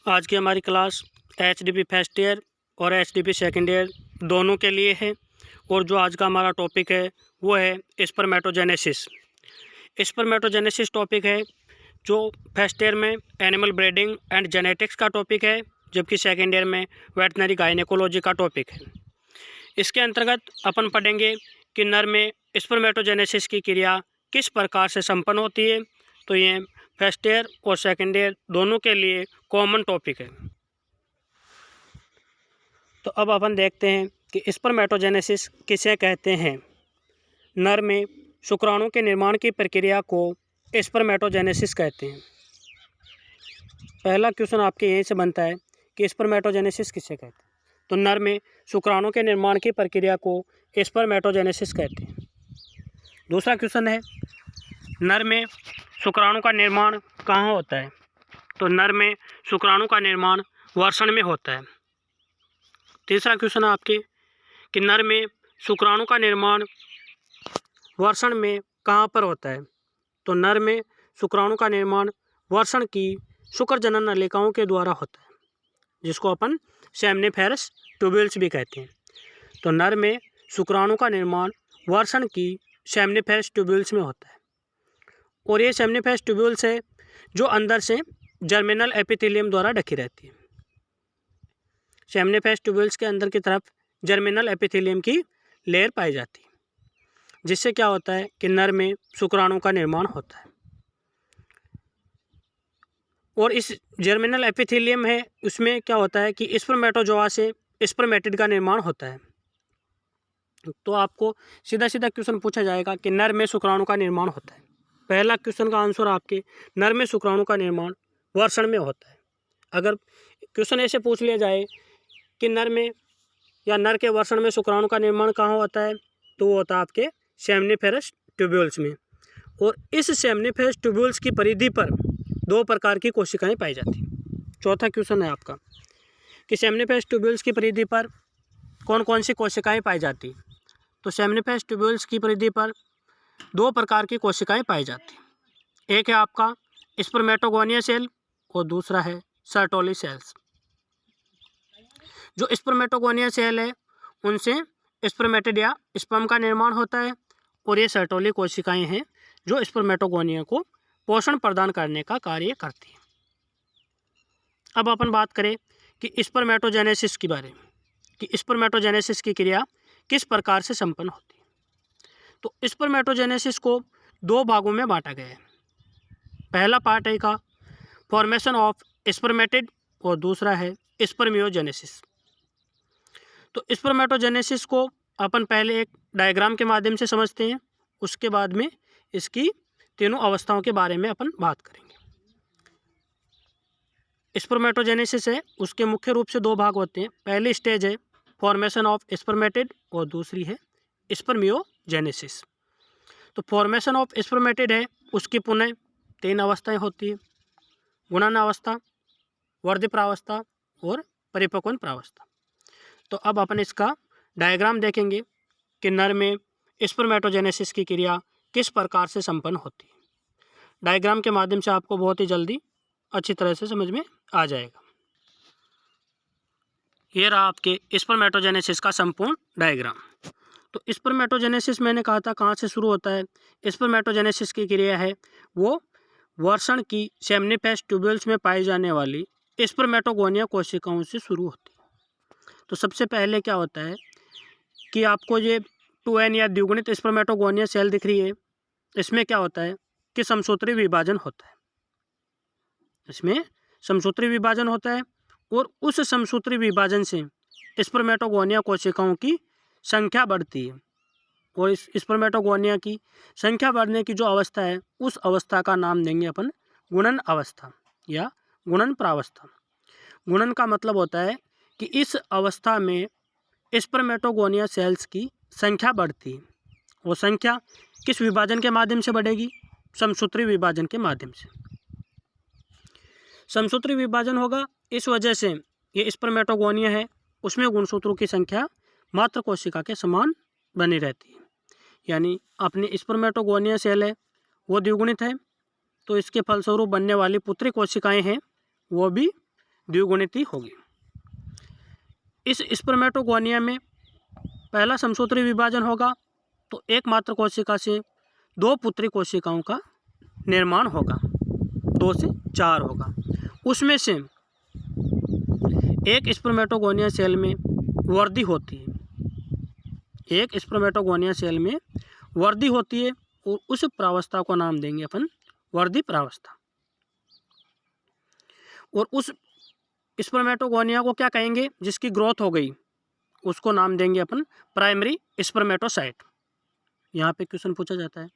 आज की हमारी क्लास एचडीपी फर्स्ट ईयर और एचडीपी सेकंड ईयर दोनों के लिए है। और जो आज का हमारा टॉपिक है वो है स्पर्मेटोजेनेसिस। स्पर्मेटोजेनेसिस टॉपिक है जो फर्स्ट ईयर में एनिमल ब्रीडिंग एंड जेनेटिक्स का टॉपिक है, जबकि सेकंड ईयर में वेटनरी गायनेकोलॉजी का टॉपिक है। इसके अंतर्गत अपन पढ़ेंगे कि नर में स्पर्मेटोजेनेसिस की क्रिया किस प्रकार से संपन्न होती है। तो ये फर्स्ट ईयर और सेकंड ईयर दोनों के लिए कॉमन टॉपिक है। तो अब अपन देखते हैं कि स्पर्मेटोजेनेसिस किसे कहते हैं। नर में शुक्राणु के निर्माण की प्रक्रिया को स्पर्मेटोजेनेसिस कहते हैं। पहला क्वेश्चन आपके यहीं से बनता है कि स्पर्मेटोजेनेसिस किसे कहते हैं। तो नर में शुक्राणु के निर्माण की प्रक्रिया को स्पर्मेटोजेनेसिस कहते हैं। दूसरा क्वेश्चन है, नर में शुक्राणु का निर्माण कहाँ होता है। तो नर में शुक्राणु का निर्माण वर्षण में होता है। तीसरा क्वेश्चन है आपके कि नर में शुक्राणु का निर्माण वर्षण में कहाँ पर होता है। तो नर में शुक्राणु का निर्माण वर्षण की शुक्र जनन नलिकाओं के द्वारा होता है, जिसको अपन सेमनिफेरस ट्यूब्यूल्स भी कहते हैं। तो नर में शुक्राणु का निर्माण वर्षण की सेमनिफेरस ट्यूब्यूल्स में होता है। और ये सेमनिफेरस ट्यूब्यूल्स है जो अंदर से जर्मिनल एपिथेलियम द्वारा ढकी रहती है। सेमनिफेरस ट्यूब्यूल्स के अंदर की तरफ जर्मिनल एपिथेलियम की लेयर पाई जाती है, जिससे क्या होता है कि नर में शुक्राणु का निर्माण होता है। और इस जर्मिनल एपिथेलियम है उसमें क्या होता है कि स्पर्मेटोजोआ से स्पर्मेटिड का निर्माण होता है। तो आपको सीधा सीधा क्वेश्चन पूछा जाएगा कि नर में शुक्राणु का निर्माण होता है। पहला क्वेश्चन का आंसर आपके नर में शुक्राणु का निर्माण वर्षण में होता है। अगर क्वेश्चन ऐसे पूछ लिया जाए कि नर में या नर के वर्षण में शुक्राणु का निर्माण कहाँ होता है, तो वो होता है आपके सेमनिफेरस ट्यूब्यूल्स में। और इस सेमनिफेरस ट्यूब्यूल्स की परिधि पर दो प्रकार की कोशिकाएं पाई जाती हैं। चौथा क्वेश्चन है आपका कि सेमनिफेरस ट्यूब्यूल्स की परिधि पर कौन कौन सी कोशिकाएं पाई जाती हैं। तो सेमनिफेरस ट्यूब्यूल्स की परिधि पर दो प्रकार की कोशिकाएं पाई जाती हैं। एक है आपका स्पर्मेटोगोनिया सेल और दूसरा है सर्टोली सेल्स। जो स्पर्मेटोगोनिया सेल है उनसे स्पर्मेटिड या स्पर्म का निर्माण होता है, और ये सर्टोली कोशिकाएं हैं जो स्पर्मेटोगोनिया को पोषण प्रदान करने का कार्य करती हैं। अब अपन बात करें कि स्पर्मेटोजेनेसिस के बारे में, कि स्पर्मेटोजेनेसिस की क्रिया किस प्रकार से संपन्न होती है। तो स्पर्मेटोजेनेसिस को दो भागों में बांटा गया है। पहला पार्ट है का फॉर्मेशन ऑफ स्पर्मेटिड और दूसरा है स्पर्मियोजेनेसिस। तो स्पर्मेटोजेनेसिस को अपन पहले एक डायग्राम के माध्यम से समझते हैं, उसके बाद में इसकी तीनों अवस्थाओं के बारे में अपन बात करेंगे। स्पर्मेटोजेनेसिस है उसके मुख्य रूप से दो भाग होते हैं। पहली स्टेज है फॉर्मेशन ऑफ स्पर्मेटिड और दूसरी है स्पर्मियोजेनेसिस। तो फॉर्मेशन ऑफ स्पर्मेटिड है उसकी पुनः तीन अवस्थाएं होती है: गुणन अवस्था, वर्ध प्रावस्था और परिपक्वन प्रावस्था। तो अब अपन इसका डायग्राम देखेंगे कि नर में स्पर्मेटोजेनेसिस की क्रिया किस प्रकार से संपन्न होती है। डायग्राम के माध्यम से आपको बहुत ही जल्दी अच्छी तरह से समझ में आ जाएगा। ये रहा आपके स्पर्मेटोजेनेसिस का संपूर्ण डायग्राम। तो स्पर्मेटोजेनेसिस मैंने कहा था कहाँ से शुरू होता है। स्पर्मेटोजेनेसिस की क्रिया है वो वर्षण की सेमनिफेरस ट्यूब्यूल्स में पाई जाने वाली स्पर्मेटोगोनिया कोशिकाओं से शुरू होती है। तो सबसे पहले क्या होता है कि आपको ये 2n या द्विगुणित स्पर्मेटोगोनिया सेल दिख रही है। इसमें क्या होता है कि समसूत्री विभाजन होता है। इसमें समसूत्री विभाजन होता है और उस समसूत्री विभाजन से स्पर्मेटोगोनिया कोशिकाओं की संख्या बढ़ती है। और इस स्पर्मेटोगोनिया की संख्या बढ़ने की जो अवस्था है उस अवस्था का नाम देंगे अपन गुणन अवस्था या गुणन प्रावस्था। गुणन का मतलब होता है कि इस अवस्था में स्पर्मेटोगोनिया सेल्स की संख्या बढ़ती है। वो संख्या किस विभाजन के माध्यम से बढ़ेगी? समसूत्री विभाजन के माध्यम से। समसूत्री विभाजन होगा, इस वजह से ये स्पर्मेटोगोनिया है उसमें गुणसूत्रों की संख्या मात्र कोशिका के समान बनी रहती है। यानी अपनी स्पर्मेटोगोनिया सेल है वो द्विगुणित है, तो इसके फलस्वरूप बनने वाली पुत्री कोशिकाएं हैं वो भी द्विगुणित ही होगी। इस स्पर्मेटोगोनिया में पहला समसूत्री विभाजन होगा तो एकमात्र कोशिका से 2 पुत्री कोशिकाओं का निर्माण होगा, 2 से 4 होगा। उसमें से एक स्पर्मेटोगोनिया सेल में वृद्धि होती है, एक स्पर्मेटोगोनिया सेल में वृद्धि होती है और उस प्रावस्था को नाम देंगे अपन वृद्धि प्रावस्था। और उस स्पर्मेटोगोनिया को क्या कहेंगे, जिसकी ग्रोथ हो गई, उसको नाम देंगे अपन प्राइमरी स्पर्मेटोसाइट। यहाँ पे क्वेश्चन पूछा जाता है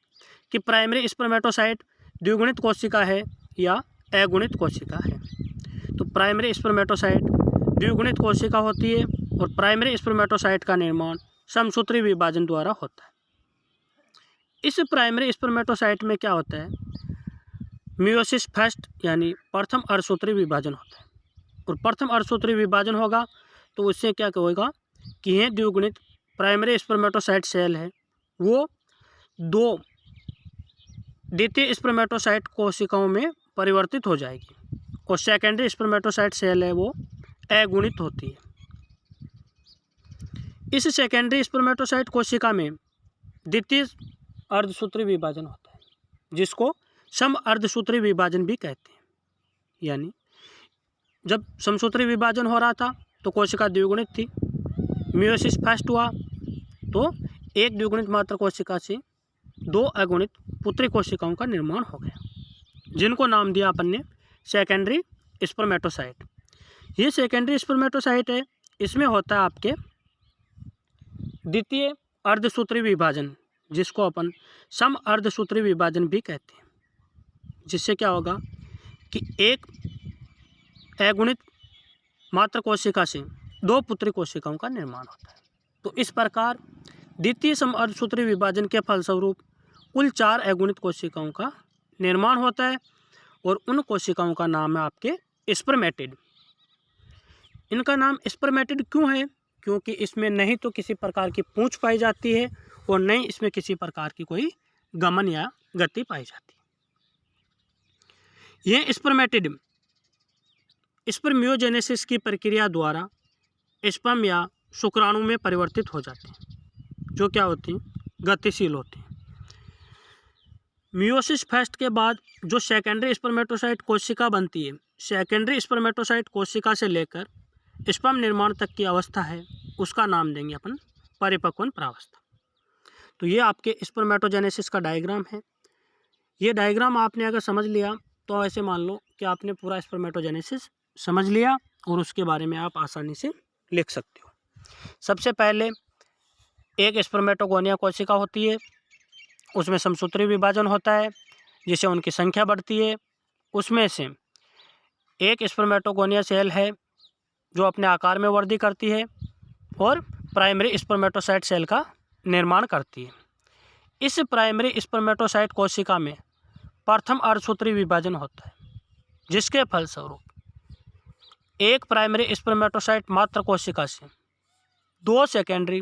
कि प्राइमरी स्पर्मेटोसाइट द्विगुणित कोशिका है या अगुणित कोशिका है। तो प्राइमरी स्पर्मेटोसाइट द्विगुणित कोशिका होती है और प्राइमरी स्पर्मेटोसाइट का निर्माण समसूत्री विभाजन द्वारा होता है। इस प्राइमरी स्पर्मेटोसाइट में क्या होता है, मियोसिस फर्स्ट यानी प्रथम अर्धसूत्री विभाजन होता है। और प्रथम अर्धसूत्री विभाजन होगा तो उससे क्या होगा कि यह द्विगुणित प्राइमरी स्पर्मेटोसाइट सेल है वो 2 द्वितीय स्पर्मेटोसाइट कोशिकाओं में परिवर्तित हो जाएगी और सेकेंडरी स्पर्मेटोसाइट सेल है वो अगुणित होती है। इस सेकेंडरी स्पर्मेटोसाइट कोशिका में द्वितीय अर्धसूत्री विभाजन होता है, जिसको सम अर्धसूत्री विभाजन भी कहते हैं। यानी जब समसूत्री विभाजन हो रहा था तो कोशिका द्विगुणित थी, मियोसिस फर्स्ट हुआ तो एक द्विगुणित मात्र कोशिका से 2 अगुणित पुत्री कोशिकाओं का निर्माण हो गया, जिनको नाम दिया अपन ने सेकेंडरी स्पर्मेटोसाइट। ये सेकेंडरी स्पर्मेटोसाइट है, इसमें होता है आपके द्वितीय अर्धसूत्री विभाजन, जिसको अपन सम अर्धसूत्री विभाजन भी कहते हैं। जिससे क्या होगा कि एक अगुणित मात्र कोशिका से 2 पुत्री कोशिकाओं का निर्माण होता है। तो इस प्रकार द्वितीय सम अर्धसूत्री विभाजन के फलस्वरूप कुल 4 अगुणित कोशिकाओं का निर्माण होता है और उन कोशिकाओं का नाम है आपके स्पर्मेटिड। इनका नाम स्पर्मेटिड क्यों है, क्योंकि इसमें नहीं तो किसी प्रकार की पूंछ पाई जाती है और नहीं इसमें किसी प्रकार की कोई गमन या गति पाई जाती है। यह स्पर्मेटिड स्पर्मियोजेनेसिस की प्रक्रिया द्वारा स्पर्म या शुक्राणु में परिवर्तित हो जाते हैं, जो क्या होती हैं, गतिशील होती हैं। मियोसिस फर्स्ट के बाद जो सेकेंडरी स्पर्मेटोसाइट कोशिका बनती है, सेकेंडरी स्पर्मेटोसाइट कोशिका से लेकर स्पर्म निर्माण तक की अवस्था है, उसका नाम देंगे अपन परिपक्वन प्रावस्था। तो ये आपके स्पर्मेटोजेनेसिस का डायग्राम है। ये डायग्राम आपने अगर समझ लिया तो ऐसे मान लो कि आपने पूरा स्पर्मेटोजेनेसिस समझ लिया और उसके बारे में आप आसानी से लिख सकते हो। सबसे पहले एक स्पर्मेटोगोनिया कोशिका होती है, उसमें समसूत्री विभाजन होता है जिससे उनकी संख्या बढ़ती है। उसमें से एक स्पर्मेटोगोनिया सेल है जो अपने आकार में वृद्धि करती है और प्राइमरी स्पर्मेटोसाइट सेल का निर्माण करती है। इस प्राइमरी स्पर्मेटोसाइट कोशिका में प्रथम अर्धसूत्री विभाजन होता है, जिसके फलस्वरूप एक प्राइमरी स्पर्मेटोसाइट मात्र कोशिका से 2 सेकेंडरी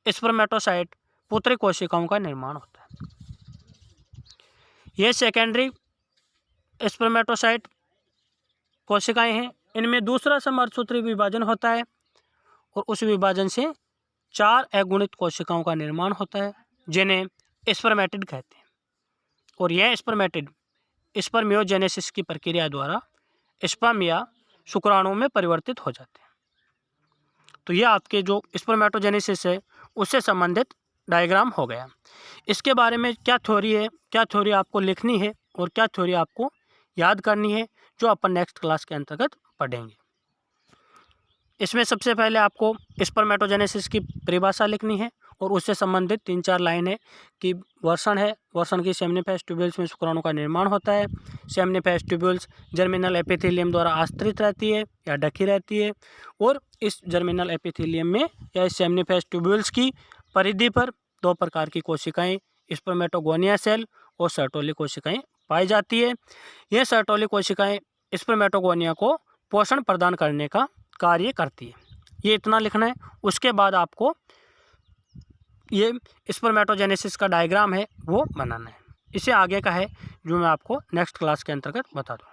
स्पर्मेटोसाइट पुत्री कोशिकाओं का निर्माण होता है। ये सेकेंडरी स्पर्मेटोसाइट कोशिकाएं हैं, इनमें दूसरा सम अर्धसूत्री विभाजन होता है और उस विभाजन से 4 अगुणित कोशिकाओं का निर्माण होता है, जिन्हें स्पर्मेटिड कहते हैं। और यह स्पर्मेटिड स्पर्मियोजेनेसिस की प्रक्रिया द्वारा स्पर्म या शुक्राणु में परिवर्तित हो जाते हैं। तो यह आपके जो स्पर्मेटोजेनेसिस है उससे संबंधित डायग्राम हो गया। इसके बारे में क्या थ्योरी है, क्या थ्योरी आपको लिखनी है और क्या थ्योरी आपको याद करनी है, जो अपन नेक्स्ट क्लास के अंतर्गत पढ़ेंगे। इसमें सबसे पहले आपको स्पर्मेटोजेनेसिस की परिभाषा लिखनी है और उससे संबंधित 3-4 लाइन है कि वर्षण है, वर्षण की सेमनीफेस ट्यूब्यूल्स में शुक्राणु का निर्माण होता है। सेमनीफेस ट्यूब्यूल्स जर्मिनल एपिथेलियम द्वारा आश्रित रहती है या ढकी रहती है और इस जर्मिनल एपिथेलियम में या इस सेमनीफेस ट्यूब्यूल्स की परिधि पर 2 प्रकार की कोशिकाएं, स्पर्मेटोगोनिया सेल और सर्टोली कोशिकाएं पाई जाती है। यह सर्टोली कोशिकाएं स्पर्मेटोगोनिया को पोषण प्रदान करने का कार्य करती है। ये इतना लिखना है। उसके बाद आपको ये स्पर्मेटोजेनेसिस का डायग्राम है वो बनाना है। इससे आगे का है जो मैं आपको नेक्स्ट क्लास के अंतर्गत बता दूँ।